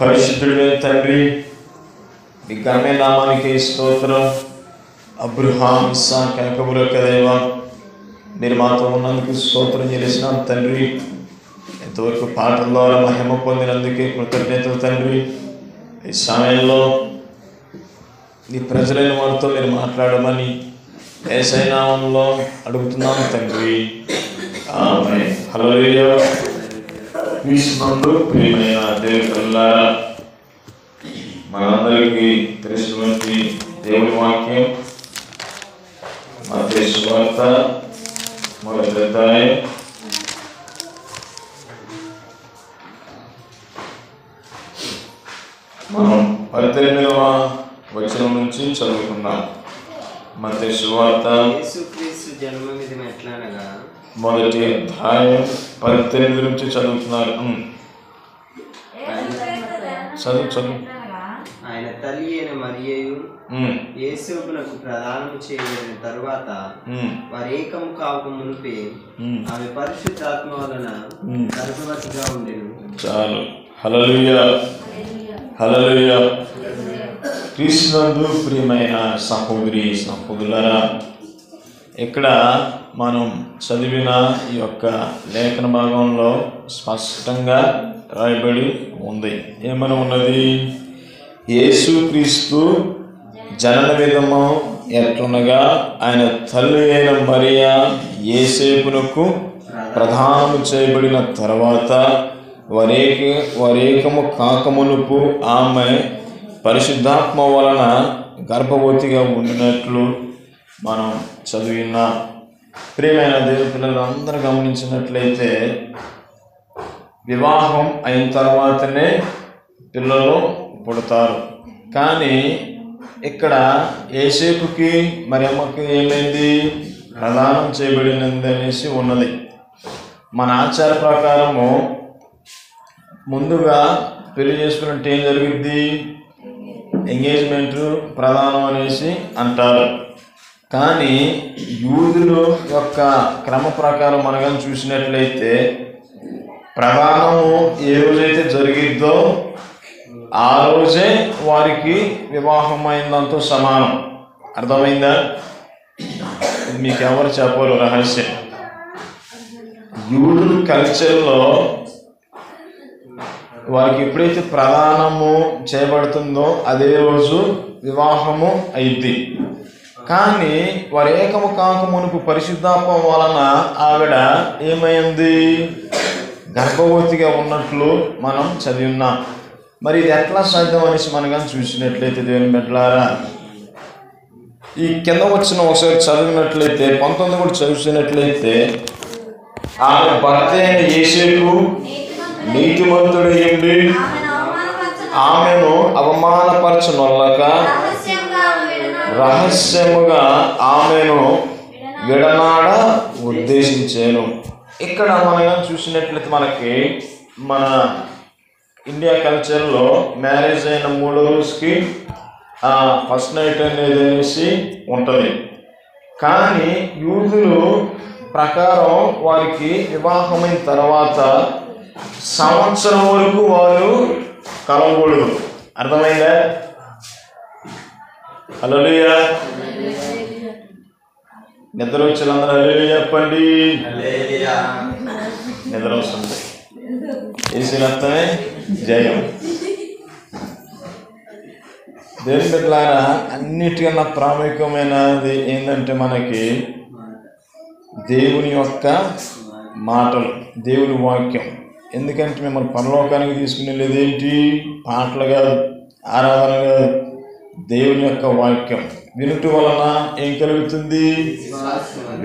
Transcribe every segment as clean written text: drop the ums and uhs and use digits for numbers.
పరిశుద్ధుడైన తండ్రి, నీ ఘనమైన నామానికి స్తోత్రం. అబ్రహాం, ఇస్సాకు, యాకోబుల యొక్క దేవా, మీరు మాతో ఉన్నందుకు స్తోత్రం చేసినాం తండ్రి. ఇంతవరకు పాటల ద్వారా మహిమ పొందినందుకే కృతజ్ఞతలు తండ్రి. ఈ సమయంలో నీ ప్రజలైన వారితో మీరు మాట్లాడమని యేసయ్య నామములో అడుగుతున్నాను తండ్రి. ఆమేన్. హల్లెలూయా. క్రీస్తునందు ప్రియమైన దేవులారా, మనందరికీ తెలిసినటువంటి దేవుని వాక్యం మత్తయి సువార్త మొదటి అధ్యాయం 18వ వచనం నుంచి చదువుకున్నాం. మత్తయి సువార్త యేసుక్రీస్తు జన్మం ఇది ఎట్లనగా మొదటి అధ్యాయం 18 నుంచి చదువుతున్నారు. చదువు. ఆయన తల్లి అయిన మరియయు యేసునకు ప్రదానము చేయబడిన తరువాత వారి ఏకము కావక మునిపే ఆమె పరిశుద్ధాత్మ వలన గర్భవతిగా ఉండెను. చాలు. హల్లెలూయా, హల్లెలూయా. క్రీస్తునందు ప్రియమైన సహోదరి సహోదరులారా, ఇక్కడ మనం చదివిన ఈ యొక్క లేఖన భాగంలో స్పష్టంగా రాయబడి ఉంది. ఏమని ఉన్నది? యేసుక్రీస్తు జనన విధము ఎట్లునగా ఆయన తల్లి అయిన మరియ యేసేపునకు ప్రదానము చేయబడిన తర్వాత వరేకము కాకమునుపు ఆమె పరిశుద్ధాత్మ వలన గర్భవతిగా ఉండినట్లు మనం చదివినాం. ప్రియమైన దేవుని పిల్లలందరూ గమనించినట్లయితే వివాహం అయిన తర్వాతనే పిల్లలు పుడతారు. కానీ ఇక్కడ యేసేపుకి మరియమ్మకి ఏమైంది? ప్రదానం చేయబడినది అనేసి ఉన్నది. మన ఆచార ప్రకారము ముందుగా పెళ్లి చేసుకున్నట్టు ఏం జరుగుద్ది? ఎంగేజ్మెంట్, ప్రదానం అనేసి అంటారు. కానీ యూదుల యొక్క క్రమ ప్రకారం మనం చూసినట్లయితే ప్రదానము ఏ రోజైతే జరిగిద్దో ఆ రోజే వారికి వివాహమైందంతో సమానం. అర్థమైందా? మీకు ఎవరు చెప్పరు రహస్యం. యూదుల కల్చర్లో వారికి ఎప్పుడైతే ప్రదానము చేయబడుతుందో అదే రోజు వివాహము అయింది. కానీ వారి ఏకము కాక మునుపు పరిశుద్ధాత్మ వలన ఆవిడ ఏమైంది? గర్భవతిగా ఉన్నట్లు మనం చదివిన్నాం. మరి ఇది ఎట్లా సాధ్యం అనేసి మనం కానీ చూసినట్లయితే దేవుని బిడ్డలారా, ఈ కింద వచ్చిన ఒకసారి చదివినట్లయితే 19 కూడా చదివినట్లయితే ఆమె భర్త అయిన యేసేపు నీతిమంతుడయ్యుండి ఆమెను అవమానపరచనొల్లక రహస్యముగా ఆమెను విడనాడ ఉద్దేశించాను. ఇక్కడ మనం చూసినట్లయితే మనకి మన ఇండియా కల్చర్లో మ్యారేజ్ అయిన 3వ రోజుకి ఫస్ట్ నైట్ అనేది అనేసి ఉంటుంది. కానీ యూదులు ప్రకారం వారికి వివాహమైన తర్వాత సంవత్సరం వరకు వారు కలవకూడదు. అర్థమైందా? హల్లెలూయా. నిద్ర వచ్చేలందరూ హల్లెలూయా చెప్పండి. నిద్ర వస్తుంది. యేసు రక్తమే జయం. దేవుని బిడ్డలారా, అన్నిటికన్నా ప్రాముఖ్యమైనది ఏంటంటే మనకి దేవుని యొక్క మాటలు, దేవుని వాక్యం. ఎందుకంటే మిమ్మల్ని పరలోకానికి తీసుకుని వెళ్ళేది ఏంటి? పాటలు కాదు, ఆరాధన కాదు, దేవుని యొక్క వాక్యం. వినుట వలన ఏం కలుగుతుంది?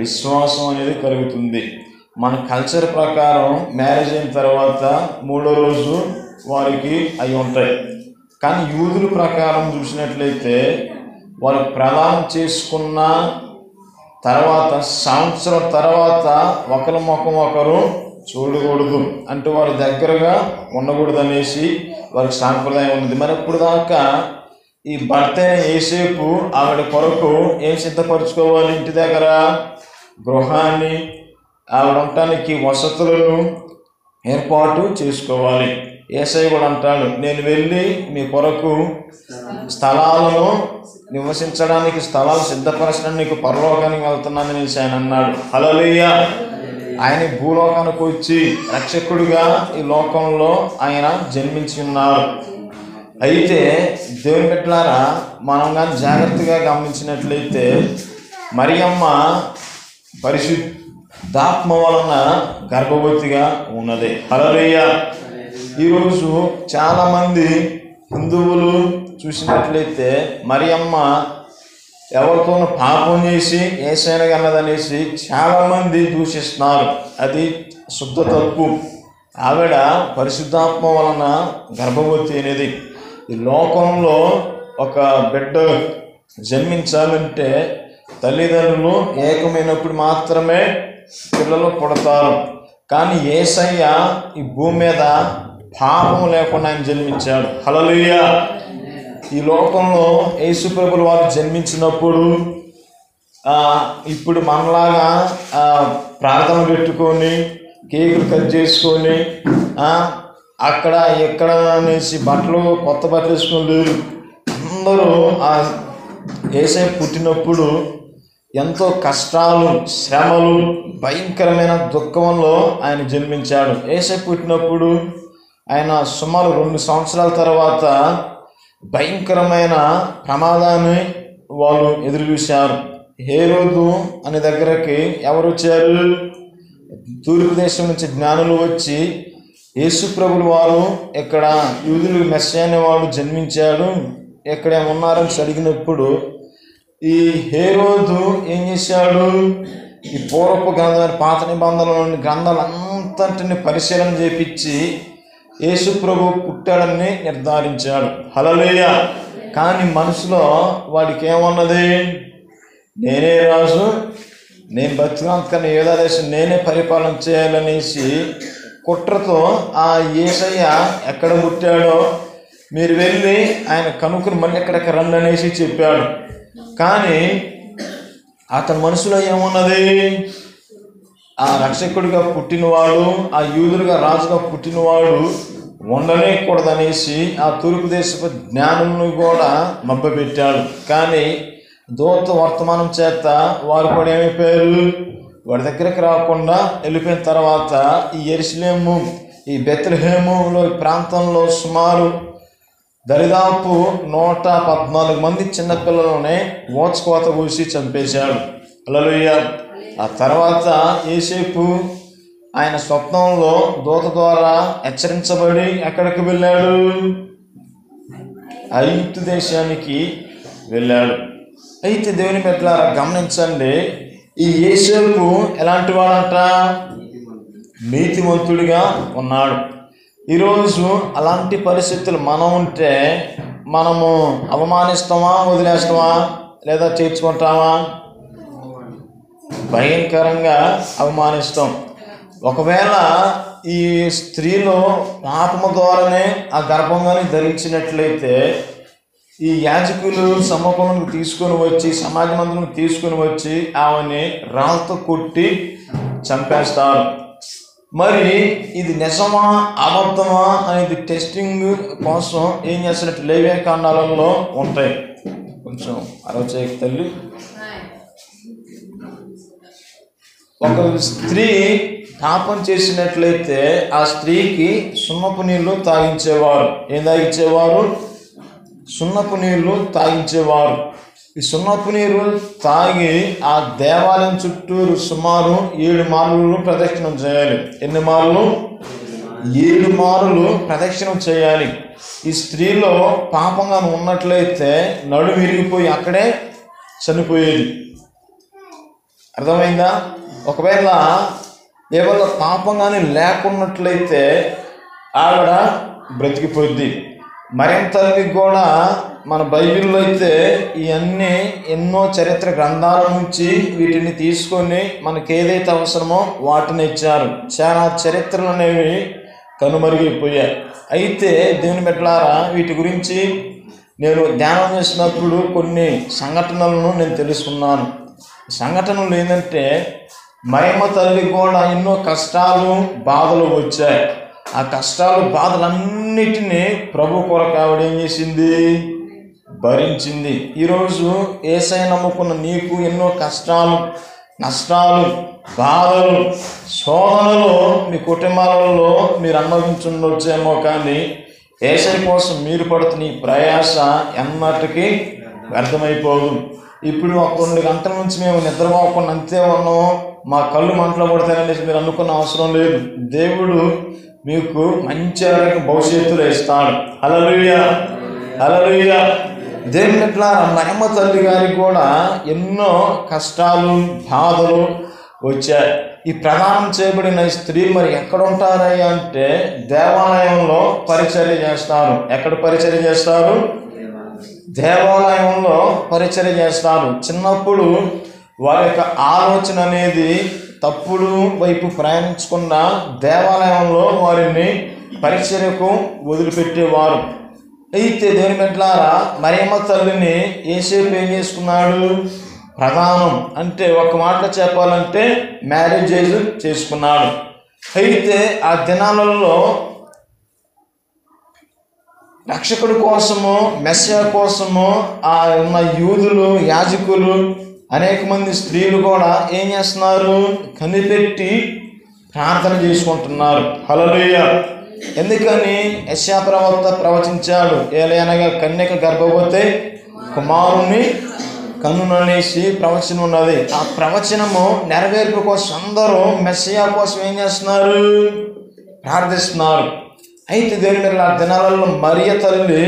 విశ్వాసం అనేది కలుగుతుంది. మన కల్చర్ ప్రకారం మ్యారేజ్ అయిన తర్వాత 3వ రోజు వారికి అవి ఉంటాయి. కానీ యూదుల ప్రకారం చూసినట్లయితే వారు ప్రదానం చేసుకున్న తర్వాత సంవత్సరం తర్వాత ఒకరి ముఖం ఒకరు చూడకూడదు, అంటూ వారి దగ్గరగా ఉండకూడదు అనేసి వారికి సాంప్రదాయం ఉంది. మరి ఇప్పుడు దాకా ఈ భర్త యేసేపు ఆవిడ కొరకు ఏం సిద్ధపరచుకోవాలి? ఇంటి దగ్గర గృహాన్ని, ఆవిడ ఉండటానికి వసతులను ఏర్పాటు చేసుకోవాలి. యేసయ్య కూడా అంటాడు, నేను వెళ్ళి మీ కొరకు స్థలాలను నివసించడానికి స్థలాలు సిద్ధపరచడానికి పరలోకానికి వెళ్తున్నాను అనేసి ఆయన అన్నాడు. హల్లెలూయా. ఆయన భూలోకానికి వచ్చి రక్షకుడిగా ఈ లోకంలో ఆయన జన్మించి ఉన్నారు. అయితే దేవుని బిడ్డలారా, మనం కానీ జాగ్రత్తగా గమనించినట్లయితే మరియమ్మ పరిశుద్ధాత్మ వలన గర్భవతిగా ఉన్నది. హల్లెలూయా. ఈరోజు చాలామంది హిందువులు చూసినట్లయితే మరియమ్మ ఎవరితోనూ పాపం చేసి యేసయ్యను కన్నదనేసి చాలామంది దూషిస్తున్నారు. అది శుద్ధ తప్పు. ఆవిడ పరిశుద్ధాత్మ వలన గర్భవతి అనేది. ఈ లోకంలో ఒక బిడ్డ జన్మించాలంటే తల్లిదండ్రులు ఏకమైనప్పుడు మాత్రమే పిల్లలు పుడతారు. కానీ యేసయ్య ఈ భూమి మీద పాపం లేకుండా ఆయన జన్మించాడు. హల్లెలూయా. ఈ లోకంలో యేసు ప్రభువుల వారు జన్మించినప్పుడు ఇప్పుడు మనలాగా ప్రార్థన పెట్టుకొని కేకులు కట్ చేసుకొని అక్కడ ఎక్కడ అనేసి కొత్త బట్టలు వేసుకొని లేరు. అందరూ యేసయ్య పుట్టినప్పుడు ఎంతో కష్టాలు, శ్రమలు, భయంకరమైన దుఃఖంలో ఆయన జన్మించాడు. యేసయ్య పుట్టినప్పుడు ఆయన సుమారు 2 సంవత్సరాల తర్వాత భయంకరమైన ప్రమాదాన్ని వాళ్ళు ఎదురు చూశారు. హేరోదు అనే దగ్గరకి ఎవరు వచ్చారు? తూర్పు దేశం నుంచి జ్ఞానులు వచ్చి యేసు ప్రభువుల వారు ఇక్కడ యూదులు మెస్సీయ అనేవాడు జన్మించాడు, ఎక్కడ ఉన్నారని అడిగినప్పుడు ఈ హేరోదు ఏం చేశాడు? ఈ పూర్వపు గ్రంథమైన పాత నిబంధనలోని గ్రంథాలంతటిని పరిశీలన చేపించి యేసు ప్రభు పుట్టాడని నిర్ధారించాడు. హల్లెలూయా. కానీ మనసులో వాడికి ఏమన్నది? నేనే రాజు, నేను బతుకంతకన్నా యోధా దేశం నేనే పరిపాలన చేయాలనేసి కుట్రతో ఆ యేసయ్య ఎక్కడ పుట్టాడో మీరు వెళ్ళి ఆయన కనుక్కుని మళ్ళీ ఎక్కడికి రండి అనేసి చెప్పాడు. కానీ అతని మనసులో ఏమున్నది? ఆ రక్షకుడిగా పుట్టినవాడు, ఆ యూదులుగా రాజుగా పుట్టినవాడు ఉండనే కూడదనేసి ఆ తూర్పు దేశపు జ్ఞానులను కూడా మభ్యపెట్టాడు. కానీ దూత వర్తమానం చేత వారు కూడా ఏమైపోయారు? వాడి దగ్గరికి రాకుండా వెళ్ళిపోయిన తర్వాత ఈ యెరూషలేము, ఈ బెత్లెహేములో ఈ ప్రాంతంలో సుమారు దరిదాపు 114 మంది చిన్నపిల్లలనే ఓచుకోత కూసి చంపేశాడు. హల్లెలూయా. ఆ తర్వాత యేసేపు ఆయన స్వప్నంలో దూత ద్వారా హెచ్చరించబడి ఎక్కడికి వెళ్ళాడు? ఐగుప్తు దేశానికి వెళ్ళాడు. అయితే దేవుని బిడ్డలారా గమనించండి, ఈ యేసేపు ఎలాంటి వాడంట? నీతిమంతుడిగా ఉన్నాడు. ఈరోజు అలాంటి పరిస్థితులు మనం ఉంటే మనము అవమానిస్తామా, వదిలేస్తామా, లేదా చేర్చుకుంటామా? భయంకరంగా అవమానిస్తాం. ఒకవేళ ఈ స్త్రీలో పాపము ద్వారానే ఆ గర్భంగానే ధరించినట్లయితే ఈ యాజకులు సమ్మూఖంలో తీసుకొని వచ్చి, సమాజ మందిరం తీసుకొని వచ్చి ఆమెని రాళ్ళతో కొట్టి చంపేస్తారు. మరి ఇది నిజమా అబద్ధమా అనేది టెస్టింగ్ కోసం ఏం చేస్తున్నట్టు లేవే కాండాలలో ఉంటాయి. కొంచెం అరవచేయకు తల్లి. ఒక స్త్రీ పాపం చేసినట్లయితే ఆ స్త్రీకి సున్నపు నీళ్లు తాగించేవారు. ఏం తాగించేవారు? సున్నపు నీళ్లు తాగించేవారు. ఈ సున్నపు నీరు తాగి ఆ దేవాలయం చుట్టూరు సుమారు 7 మార్లు ప్రదక్షిణం చేయాలి. ఎన్ని మార్లు? 7 మార్లు ప్రదక్షిణం చేయాలి. ఈ స్త్రీలో పాపంగా ఉన్నట్లయితే నడుము విరిగిపోయి అక్కడే చనిపోయేది. అర్థమైందా? ఒకవేళ ఏవైనా పాపంగానే లేకున్నట్లయితే ఆవిడ బ్రతికిపోద్ది. మరింత కూడా మన బైబిల్లో అయితే ఇవన్నీ ఎన్నో చరిత్ర గ్రంథాల నుంచి వీటిని తీసుకొని మనకి ఏదైతే అవసరమో వాటిని ఇచ్చారు. చాలా చరిత్రలు అనేవి కనుమరుగైపోయాయి. అయితే దేవుని బిడ్డలారా, వీటి గురించి నేను ధ్యానం చేసినప్పుడు కొన్ని సంఘటనలను నేను తెలుసుకున్నాను. సంఘటనలు ఏంటంటే, మరియమ్మ తల్లి కూడా ఎన్నో కష్టాలు, బాధలు వచ్చాయి. ఆ కష్టాలు బాధలన్నిటినీ ప్రభు కొరకు ఆవిడ ఏం చేసింది? భరించింది. ఈరోజు యేసయ్య నమ్ముకున్న నీకు ఎన్నో కష్టాలు, నష్టాలు, బాధలు, శోధనలు మీ కుటుంబాలలో మీరు అనుభవించుండొచ్చేమో, కానీ యేసయ్య కోసం మీరు పడుతున్న ఈ ప్రయాస ఎన్నటికీ వ్యర్థమైపోదు. ఇప్పుడు ఒక 2 గంటల నుంచి మేము నిద్రపోకుండా అంతే ఉన్నాం, మా కళ్ళు మంటలో పడతాయనేసి మీరు అనుకున్న అవసరం లేదు. దేవుడు మీకు మంచి భవిష్యత్తులో ఇస్తాడు. హల్లెలూయా, హల్లెలూయా. దేవుని బిడ్డలారా, మరియమ్మ తల్లి గారికి కూడా ఎన్నో కష్టాలు, బాధలు వచ్చాయి. ఈ ప్రదానం చేయబడిన స్త్రీ మరి ఎక్కడ ఉంటారయ్యా అంటే దేవాలయంలో పరిచర్య చేస్తారు. ఎక్కడ పరిచర్య చేస్తారు? దేవాలయంలో పరిచర్య చేస్తారు. చిన్నప్పుడు వారి యొక్క ఆలోచన అనేది తప్పుడు వైపు ప్రయాణించకుండా దేవాలయంలో వారిని పరిచర్యకు వదిలిపెట్టేవారు. అయితే దేవుని బిడ్డలారా, మరియమ్మ తల్లిని యేసేపు ఏం చేసుకున్నాడు? ప్రధానం అంటే ఒక మాట చెప్పాలంటే మ్యారేజ్ చేసుకున్నాడు. అయితే ఆ దినాలలో రక్షకుడి కోసము, మెస్సియా కోసము ఆ ఉన్న యూదులు, యాజకులు, అనేక మంది స్త్రీలు కూడా ఏం చేస్తున్నారు? కనిపెట్టి ప్రార్థన చేసుకుంటున్నారు. హల్లెలూయా. ఎందుకని? యెషయా ప్రవక్త ప్రవచించాడు, ఏలయనగా కన్యక గర్భవతి కుమారుని కన్నుననేసి ప్రవచనం ఉన్నది. ఆ ప్రవచనము నెరవేర్పు కోసం అందరూ మెస్సియా కోసం ఏం చేస్తున్నారు? ప్రార్థిస్తున్నారు. అయితే దేవుని మీద ఆ దినాలలో మరియ తల్లి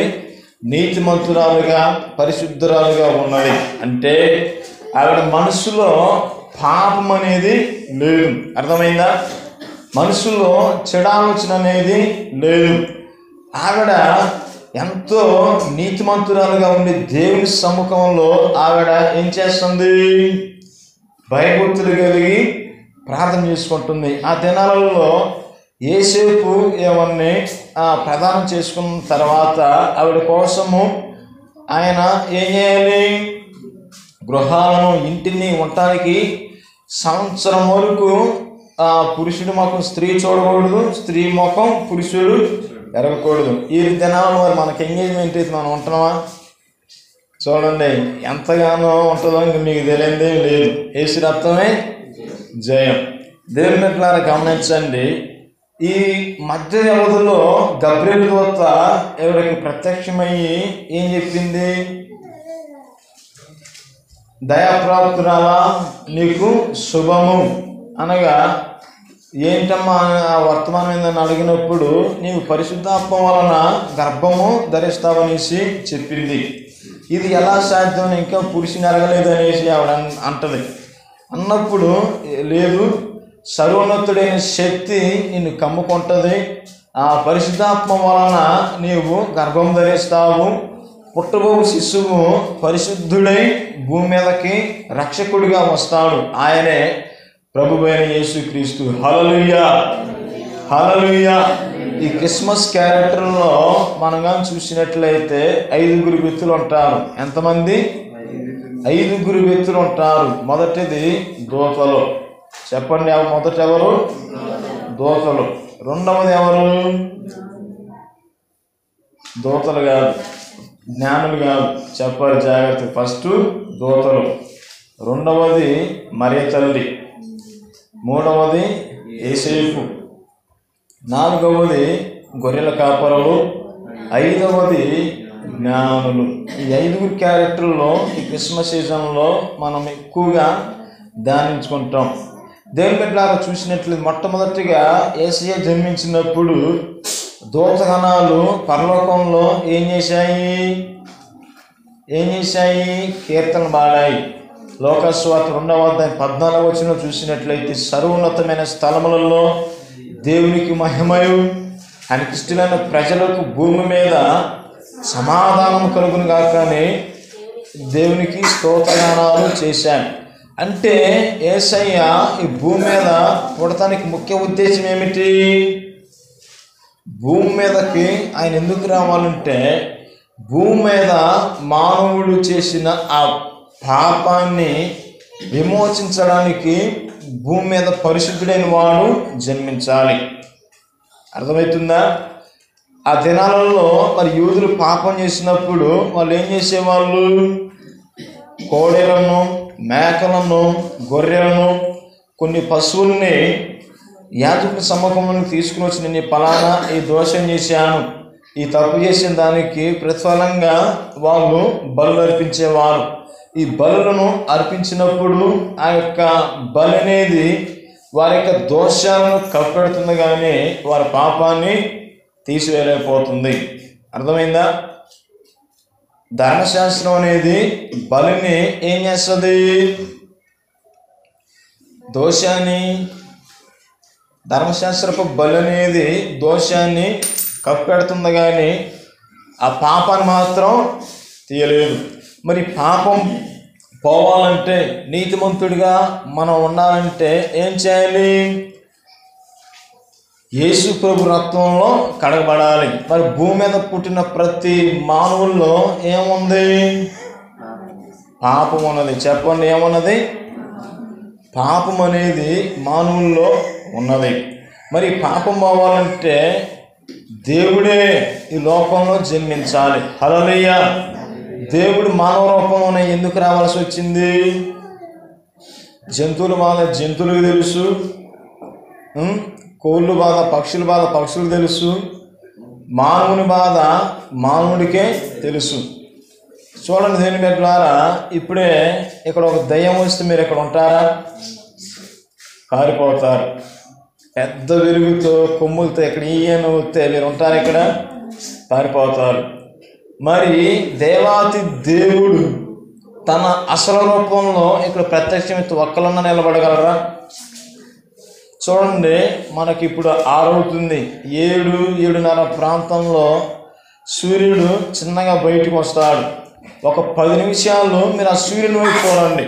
నీతిమంతురాలుగా, పరిశుద్ధురాలుగా ఉన్నది. అంటే ఆవిడ మనసులో పాపం అనేది లేదు. అర్థమైందా? మనసులో చెడాలోచన అనేది లేదు. ఆవిడ ఎంతో నీతిమంతురాలుగా ఉండి దేవుని సముఖంలో ఆవిడ ఏం చేస్తుంది? భయభక్తులు కలిగి ప్రార్థన చేసుకుంటుంది. ఆ దినాలలో యేసేపు ఏమన్నీ ప్రదానం చేసుకున్న తర్వాత ఆవిడ కోసము ఆయన ఏం చేయాలి? గృహాలను, ఇంటిని ఉండటానికి సంవత్సరం వరకు పురుషుడి ముఖం స్త్రీ చూడకూడదు, స్త్రీ ముఖం పురుషుడు ఎరగకూడదు. ఈ దినాల్లో మరి మనకి ఎంగేజ్మెంట్ అయితే మనం ఉంటున్నామా? చూడండి ఎంతగానో ఉంటుందో ఇంక మీకు తెలియదే లేదు. యేసు రక్తమే జయం. దేవుని బిడ్డలారా గమనించండి, ఈ మధ్య వ్యవధిలో గబ్రియలు దూత ఎవరికి ప్రత్యక్షమయ్యి ఏం చెప్పింది? దయాప్రాప్తురాలా, నీకు శుభము అనగా ఏంటమ్మా వర్తమానం ఏందని అడిగినప్పుడు నీవు పరిశుద్ధాత్మ వలన గర్భము ధరిస్తావనేసి చెప్పింది. ఇది ఎలా సాధ్యం? ఇంకా పురుషుని అడగలేదు అనేసి ఆవిడ అంటది. అన్నప్పుడు లేదు, సర్వోన్నతుడైన శక్తి నిన్ను కమ్ముకుంటుంది, ఆ పరిశుద్ధాత్మ వలన నీవు గర్భం ధరిస్తావు, పుట్టబో శిశువు పరిశుద్ధుడై భూమి మీదకి రక్షకుడిగా వస్తాడు, ఆయనే ప్రభువైన యేసుక్రీస్తు. హల్లెలూయా, హల్లెలూయా. ఈ క్రిస్మస్ క్యారెక్టర్లో మనం కానీ చూసినట్లయితే 5 వ్యక్తులు ఉంటారు. ఎంతమంది? 5 వ్యక్తులు ఉంటారు. మొదటిది దూతలు. చెప్పండి, మొదట ఎవరు? దూతలు. రెండవది ఎవరు? దూతలు కాదు, జ్ఞానులు కాదు. చెప్పాలి జాగ్రత్త. ఫస్ట్ దూతలు, రెండవది మరియ తల్లి, మూడవది యేసేపు, నాలుగవది గొర్రెల కాపరులు, ఐదవది జ్ఞానులు. ఈ 5 క్యారెక్టర్లో ఈ క్రిస్మస్ సీజన్లో మనం ఎక్కువగా ధ్యానించుకుంటాం. దేవుని బిడ్డలారా చూసినట్లు మొట్టమొదటిగా యేసయ్య జన్మించినప్పుడు దూతగణాలు పరలోకంలో ఏం చేశాయి? కీర్తన పాడాయి. లోకస్వార్త 2వ అధ్యాయం 14వ వచనం చూసినట్లయితే సర్వోన్నతమైన స్థలములలో దేవునికి మహిమయు, ఆయన ఇష్టమైన ప్రజలకు భూమి మీద సమాధానం కలుగును గాకని దేవునికి స్తోత్రగానాలు చేశాను. అంటే యేసయ్య ఈ భూమి మీద పుడటానికి ముఖ్య ఉద్దేశం ఏమిటి? భూమి మీదకి ఆయన ఎందుకు రావాలంటే భూమి మీద మానవుడు చేసిన ఆ పాపాన్ని విమోచించడానికి భూమి మీద పరిశుద్ధుడైన వాడు జన్మించాలి. అర్థమవుతుందా? ఆ దినాలలో మరి యూదులు పాపం చేసినప్పుడు వాళ్ళు ఏం చేసేవాళ్ళు? కోడెలను, మేకలను, గొర్రెలను, కొన్ని పశువుల్ని యాజకుని సమ్మూఖంలోకి తీసుకుని వచ్చి, నేను పలానా ఈ దోషం చేశాను, ఈ తప్పు చేసిన దానికి ప్రతిఫలంగా వాళ్ళు బలులు అర్పించేవారు. ఈ బలులను అర్పించినప్పుడు ఆ యొక్క బలి అనేది వారి యొక్క దోషాలను కప్పెడుతుంది, కానీ వారి పాపాన్ని తీసివేయలేకపోతుంది. అర్థమైందా? ధర్మశాస్త్రం అనేది బలిని ఏం చేస్తుంది? దోషాన్ని, ధర్మశాస్త్రపు బలి అనేది దోషాన్ని కప్పెడుతుంది, కానీ ఆ పాపాన్ని మాత్రం తీయలేదు. మరి పాపం పోవాలంటే, నీతిమంతుడిగా మనం ఉండాలంటే ఏం చేయాలి? యేసు ప్రభు రక్తంలో కడగబడాలి. మరి భూమి మీద పుట్టిన ప్రతి మానవుల్లో ఏముంది? పాపం ఉన్నది. చెప్పండి, ఏమున్నది? పాపం అనేది మానవుల్లో ఉన్నది. మరి పాపం పోవాలంటే దేవుడే ఈ లోకంలో జన్మించాలి. హల్లెలూయా! దేవుడు మానవ రూపంలోనే ఎందుకు రావాల్సి వచ్చింది? జంతువుల బాధ జంతువులకు తెలుసు, కోళ్ళు బాధ పక్షుల బాధ పక్షులకు తెలుసు, మానవుని బాధ మానవుడికే తెలుసు. చూడండి దేని బిడ్డలారా, ఇప్పుడే ఇక్కడ ఒక దయ్యం వస్తే మీరు ఇక్కడ ఉంటారా? పారిపోతారు. పెద్ద వెలుగుతో కొమ్ములతో ఇక్కడ ఈయన వస్తే మీరు ఉంటారు? ఇక్కడ పారిపోతారు. మరి దేవాతి దేవుడు తన అసలు రూపంలో ఇక్కడ ప్రత్యక్షమైతే ఒక్కలన్నా నిలబడగలరా? చూడండి, మనకి ఇప్పుడు 6 అవుతుంది. 7-7:30 ప్రాంతంలో సూర్యుడు చిన్నగా బయటకు వస్తాడు. ఒక 10 నిమిషాలు మీరు ఆ సూర్యుని వైపు చూడండి.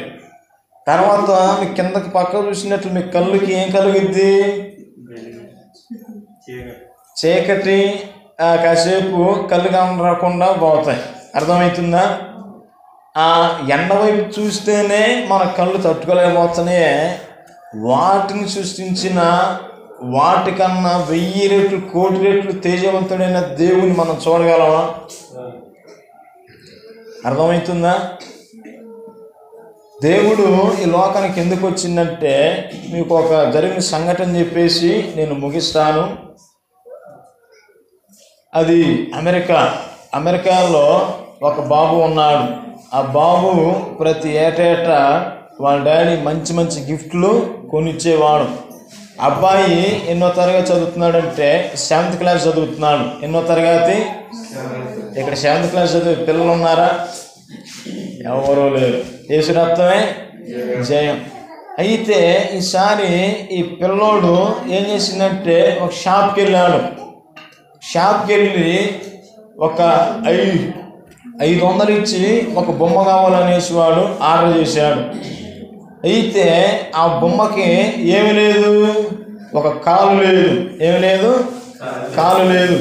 తర్వాత మీ కిందకి పక్క చూసినట్లు మీ కళ్ళుకి ఏం కలుగుద్ది? చీకటి. కాసేపు కళ్ళు కనరాకుండా పోతాయి. అర్థమవుతుందా? ఆ ఎండ వైపు చూస్తేనే మన కళ్ళు తట్టుకోలేకపోతున్నాయి. వాటిని సృష్టించిన వాటికన్నా 1000 రెట్లు 1,000,000 రెట్లు తేజవంతుడైన దేవుని మనం చూడగలమా? అర్థమవుతుందా? దేవుడు ఈ లోకానికి ఎందుకు వచ్చిందంటే, మీకు ఒక జరిగిన సంఘటన చెప్పేసి నేను ముగిస్తాను. అది అమెరికాలో ఒక బాబు ఉన్నాడు. ఆ బాబు ప్రతి ఏటేటా వాళ్ళ డాడీ మంచి మంచి గిఫ్ట్లు కొనిచ్చేవాడు. అబ్బాయి ఎన్నో తరగతి చదువుతున్నాడంటే 7th క్లాస్ చదువుతున్నాడు. ఎన్నో తరగతి? ఇక్కడ 7th క్లాస్ చదివే పిల్లలు ఉన్నారా? ఎవరూ లేరు. యేసు రక్తమే జయం. అయితే ఈసారి ఈ పిల్లోడు ఏం చేసిందంటే ఒక షాప్కి వెళ్ళాడు. షాప్కి వెళ్ళి ఒక 500 ఇచ్చి ఒక బొమ్మ కావాలనేసి వాడు ఆర్డర్ చేశాడు. అయితే ఆ బొమ్మకి ఏమి లేదు, ఒక కాలు లేదు. ఏమి లేదు? కాలు లేదు.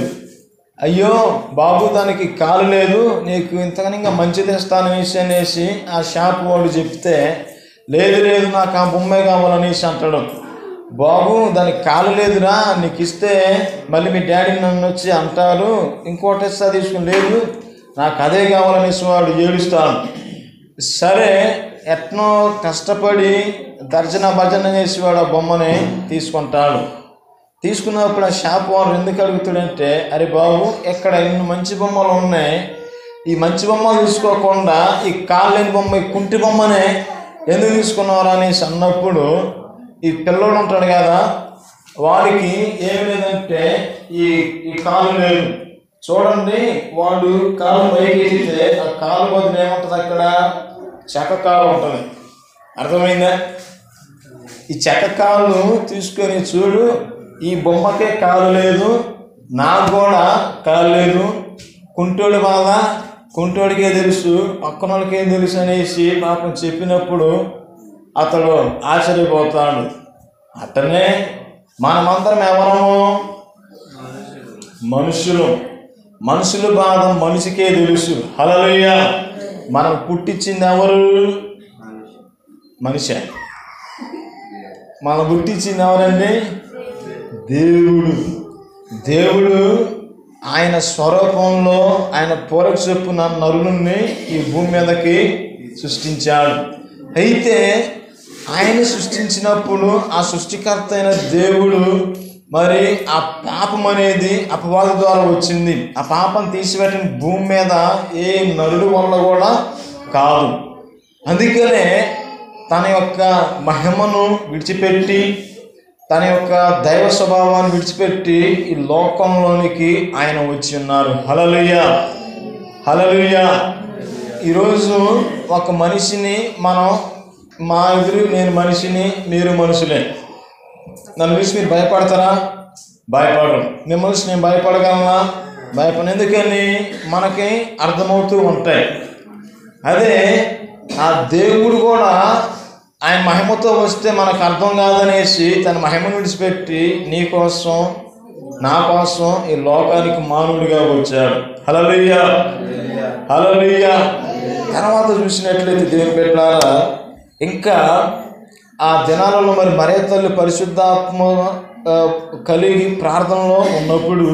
అయ్యో బాబు, దానికి కాలు లేదు, నీకు ఇంతకనిగా మంచిది ఇస్తాననేసి ఆ షాప్ వాడు చెప్తే, లేదు నాకు ఆ బొమ్మే కావాలనేసి అంటాడు. బాబు, దానికి కాలు లేదురా, నీకు ఇస్తే మళ్ళీ మీ డాడీ నన్ను వచ్చి అంటారు, ఇంకోటి ఇస్తా తీసుకుని, లేదు నాకు అదే కావాలనేసి వాడు ఏడుస్తాడు. సరే, ఎట్నో కష్టపడి దర్జన భర్జన చేసి వాడు ఆ బొమ్మని తీసుకుంటాడు. తీసుకున్నప్పుడు ఆ షాప్ వాడు ఎందుకు అడుగుతాడంటే, అరే బాబు, ఎక్కడ ఇన్ని మంచి బొమ్మలు ఉన్నాయి, ఈ మంచి బొమ్మ తీసుకోకుండా ఈ కాలు లేని బొమ్మ, ఈ కుంటి బొమ్మనే ఎందుకు తీసుకున్నారా అనేసి అన్నప్పుడు, ఈ పిల్లోడు ఉంటాడు కదా, వాడికి ఏమి లేదంటే ఈ కాలు లేదు. చూడండి, వాడు కాలు పైకి ఎత్తితే ఆ కాలు బదులు ఏముంటుంది? అక్కడ చెక్క కాలు ఉంటుంది. అర్థమైందా? ఈ చెక్క కాలు తీసుకొని చూడు, ఈ బొమ్మకే కాలు లేదు, నాకు కూడా కాలు లేదు, కుంటోడి బాధ కుంటోడికే తెలుసు, పక్కనోడికే తెలుసు అనేసి పాపం చెప్పినప్పుడు అతడు ఆశ్చర్యపోతాడు. అతనే మనమందరం ఎవరము? మనుషుల బాధ మనిషికే తెలుసు. హల్లెలూయా! మనం పుట్టించింది ఎవరు? మనిషి. మనం పుట్టించింది ఎవరండి? దేవుడు. దేవుడు ఆయన స్వరూపంలో ఆయన పోలిక చొప్పున నరులని ఈ భూమి మీదకి సృష్టించాడు. అయితే ఆయన సృష్టించినప్పుడు ఆ సృష్టికర్త అయిన దేవుడు మరి ఆ పాపం అనేది అపవాది ద్వారా వచ్చింది. ఆ పాపం తీసిపెట్టిన భూమి మీద ఏ నరుడు వల్ల కూడా కాదు. అందుకనే తన యొక్క మహిమను విడిచిపెట్టి, తన యొక్క దైవ స్వభావాన్ని విడిచిపెట్టి ఈ లోకంలోనికి ఆయన వచ్చి ఉన్నారు. హల్లెలూయా, హల్లెలూయా. ఈరోజు ఒక మనిషిని మనం, మా ఎదురు నేను మనిషిని, మీరు మనుషులే, నన్ను చూసి మీరు భయపడతారా? భయపడరు. మిమ్మల్ని చూసి నేను భయపడగలనా? భయపడను. ఎందుకని? మనకి అర్థమవుతూ ఉంటాయి. అదే ఆ దేవుడు కూడా ఆయన మహిమతో వస్తే మనకు అర్థం కాదనేసి తన మహిమను విడిచిపెట్టి నీ కోసం, నా కోసం ఈ లోకానికి మానవుడిగా వచ్చాడు. హల్లెలూయా, హల్లెలూయా. తర్వాత చూసినట్లయితే దేవుని బిడ్డలారా, ఇంకా ఆ దినాలలో మరి మరియ తల్లి పరిశుద్ధాత్మ కలిగి ప్రార్థనలో ఉన్నప్పుడు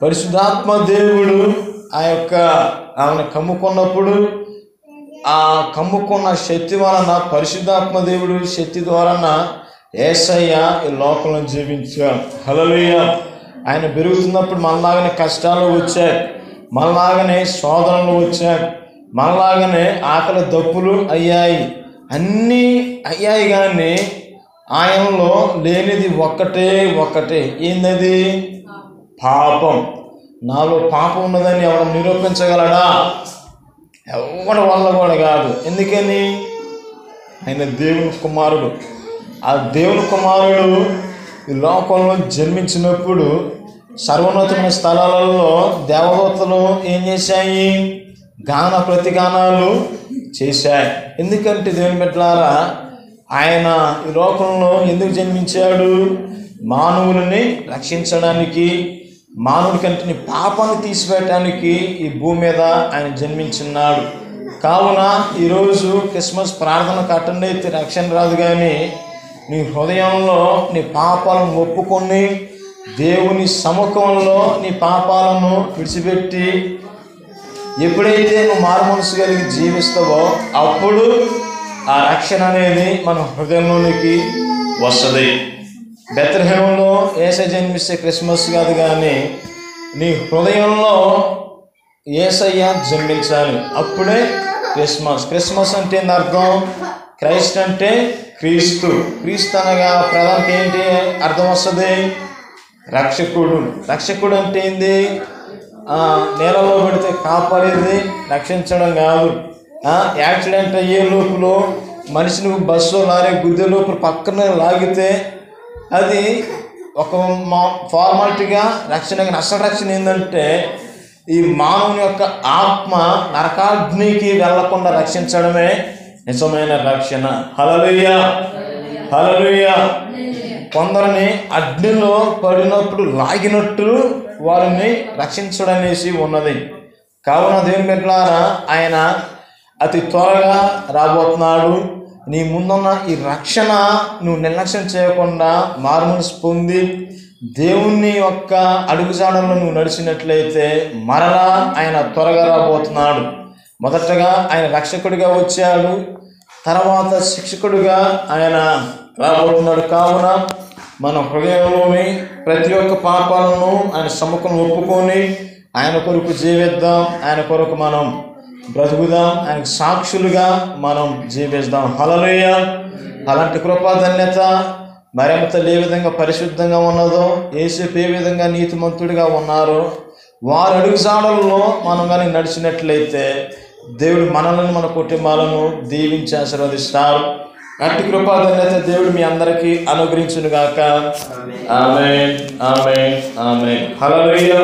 పరిశుద్ధాత్మ దేవుడు ఆమెను కమ్ముకున్నప్పుడు, ఆ కమ్ముకున్న శక్తి వలన పరిశుద్ధాత్మ దేవుడు శక్తి ద్వారా యేసయ్య ఈ లోకంలో జీవించాడు. హల్లెలూయా. ఆయన పెరుగుతున్నప్పుడు మనలాగానే కష్టాలు వచ్చాయి, మనలాగానే శోధనలు వచ్చాయి, మనలాగానే ఆకలి దప్పులు అయ్యాయి, అన్నీ అయ్యాయి. కానీ ఆయనలో లేనిది ఒక్కటే. ఏందది? పాపం. నాలో పాపం ఉన్నదని ఎవరు నిరూపించగలడా? ఎవరి వల్ల కూడా కాదు. ఎందుకని? ఆయన దేవుని కుమారుడు. ఆ దేవుని కుమారుడు ఈ లోకంలో జన్మించినప్పుడు సర్వోన్నతమైన స్థలాలలో దేవదూతలు ఏం చేశాయి? గాన ప్రతిగానాలు చేశాయి. ఎందుకంటే దేవుని బిడ్డలారా, ఆయన ఈ లోకంలో ఎందుకు జన్మించాడు? మానవులని రక్షించడానికి, మానవుడి కంటే పాపాన్ని తీసివేయటానికి ఈ భూమి మీద ఆయన జన్మించున్నాడు. కావున ఈరోజు క్రిస్మస్ ప్రార్థనకు అటెండ్ అయితే రక్షణ రాదు, కానీ నీ హృదయంలో నీ పాపాలను ఒప్పుకొని దేవుని సముఖంలో నీ పాపాలను విడిచిపెట్టి ఎప్పుడైతే నువ్వు మారుమనసు కలిగి జీవిస్తావో అప్పుడు ఆ రక్షణ అనేది మన హృదయంలోనికి వస్తుంది. బెత్లెహేములో యేసయ్య జన్మిస్తే క్రిస్మస్ కాదు, కానీ నీ హృదయంలో యేసయ్య జన్మించాలి, అప్పుడే క్రిస్మస్. క్రిస్మస్ అంటే ఏంటి అర్థం? క్రైస్ట్ అంటే క్రీస్తు. క్రీస్తు అనగా ప్రధానికి ఏంటి అర్థం వస్తుంది? రక్షకుడు. రక్షకుడు అంటే ఏంది? నేలలో పడితే కాపాడేది, రక్షించడం కాదు. యాక్సిడెంట్ అయ్యే లోపల మనిషిని బస్సు లారీ గుద్దే లోపల పక్కన లాగితే అది ఒక ఫార్మాలిటీగా రక్షణ. అసలు రక్షణ ఏంటంటే ఈ మానవుని యొక్క ఆత్మ నరకాగ్నికి వెళ్లకుండా రక్షించడమే నిజమైన రక్షణ. హల్లెలూయా, హల్లెలూయా. కొందరిని అగ్నిలో పడినప్పుడు లాగినట్టు వారిని రక్షించడం అనేసి ఉన్నది. కావున దేవుని బిడ్డలారా, ఆయన అతి త్వరగా రాబోతున్నాడు. నీ ముందున్న ఈ రక్షణ నువ్వు నిర్లక్ష్యం చేయకుండా మారుమనసు పొంది దేవుని యొక్క అడుగుజాడల్లో నువ్వు నడిచినట్లయితే మరలా ఆయన త్వరగా రాబోతున్నాడు. మొదటగా ఆయన రక్షకుడిగా వచ్చాడు, తర్వాత శిక్షకుడిగా ఆయన రాబోతున్నాడు. కావున మన హృదయంలోని ప్రతి ఒక్క పాపాలను ఆయన సముఖం ఒప్పుకొని ఆయన కొరకు జీవిద్దాం, ఆయన కొరకు మనం బ్రతుకుదాం, ఆయనకు సాక్షులుగా మనం జీవిస్తాం. హల్లెలూయా. అలాంటి కృపాధన్యత మరియమ్మ తల్లి ఏ విధంగా పరిశుద్ధంగా ఉన్నదో, యేసేపు ఏ విధంగా నీతిమంతుడిగా ఉన్నారో, వారి అడుగుజాడల్లో మనం కానీ నడిచినట్లయితే దేవుడు మనల్ని, మన కుటుంబాలను దీవించి ఆశీర్వదిస్తారు. అట్టి కృపాధన్యత దేవుడు మీ అందరికీ అనుగ్రహించును గాక. ఆమేన్, ఆమేన్, ఆమేన్. హల్లెలూయా.